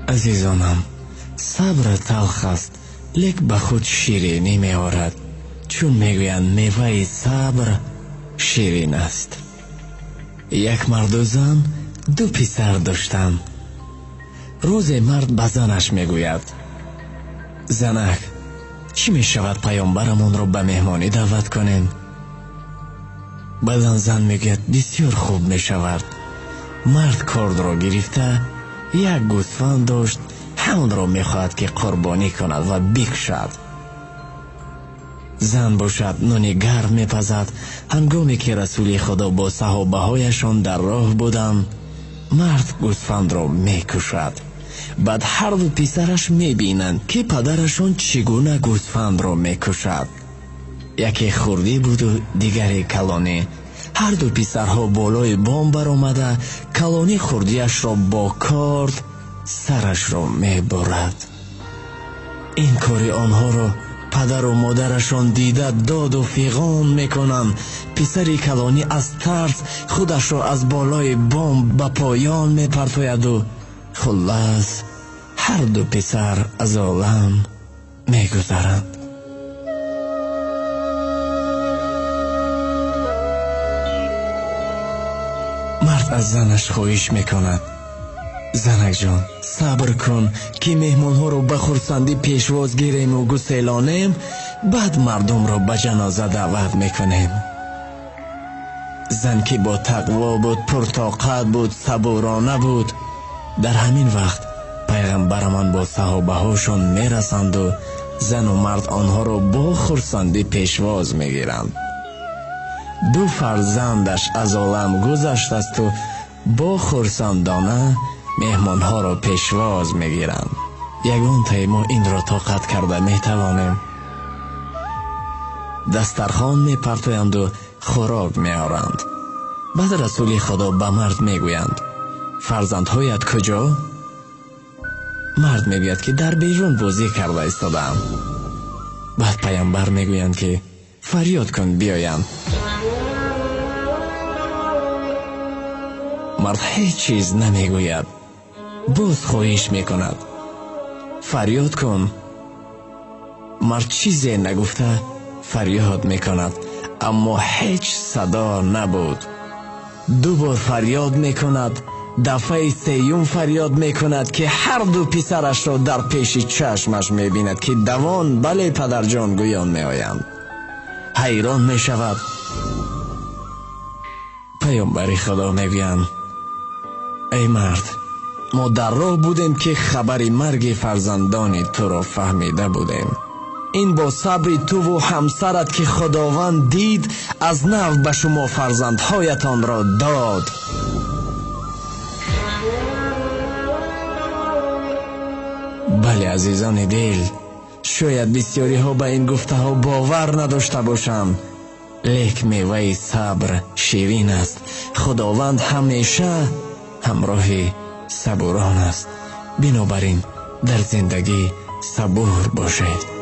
عزیزانم، صبر تلخ است لیک به خود شیرینی می آورد، چون میگویند میوه صبر شیرین است. یک مرد و زن دو پسر داشتند. روز مرد به زنش میگوید: زنک، چی می شود پیامبرمون رو به مهمانی دعوت کنیم؟ بعدن زن میگوید: بسیار خوب می شود. مرد کارد را گرفته یک گوسفند داشت، همون را میخواهد که قربانی کند و بکشد. زن باشد نانی گرم میپزد. هنگامی که رسول خدا با صحابه هایشان در راه بودند، مرد گوسفند را میکشد. بعد هر دو پسرش میبینند که پدرشان چگونه گوسفند را میکشد. یکی خردی بود و دیگری کلانی. هر دو پسرها بالای بام برآمده کلانی خردیش را با کارد سرش را میبرد. این کاری آنها را پدر و مادرشان دیده داد و فیغان میکنند. پسری کلانی از ترس خودش را از بالای بام به پایان میپرتاید و خلاص هر دو پسر از عالم میگذرند. مرد از زنش خواهش میکند: زنک جان، صبر کن که مهمان ها رو به خرسندی پیشواز گیریم و گسیلانیم، بعد مردم را به جنازه دعوت میکنیم. زن که با تقوا بود، پرطاقت بود، صبورانه بود. در همین وقت پیغمبرمان با صحابه هاشون میرسند و زن و مرد آنها را با خرسندی پیشواز میگیرند. دو فرزندش از عالم گذشت است و با خرسندانه مهمان ها را پیشواز میگیرند. یگان تای ما این را طاقت کرده میتوانیم. دسترخوان میپرتویند و خوراک میآورند. بعد رسول خدا به مرد میگویند: فرزندهایت کجا؟ مرد میگوید که در بیرون بازی کرده ایستادند. بعد پیامبر میگویند که فریاد کن بیایند. مرد هیچ چیز نمیگوید، باز خواهش میکند: فریاد کن. مرد چیزی نگفته فریاد میکند، اما هیچ صدا نبود. دوبار فریاد میکند. دفعه سیوم فریاد میکند که هر دو پسرش را در پیش چشمش میبیند که دوان بله پدر جان گویان میآیند. حیران میشود. پیامبر خدا میگویند: ای مرد، ما در راه بودیم که خبری مرگ فرزندان تو را فهمیده بودیم. این با صبر تو و همسرت که خداوند دید، از نو به شما فرزندهایتان را داد. بله عزیزان دل، شاید بسیاری ها به این گفته ها باور نداشته باشند، لیک میوه صبر شیرین است. خداوند همیشه همراه صبوران است. بنابراین در زندگی صبور باشید.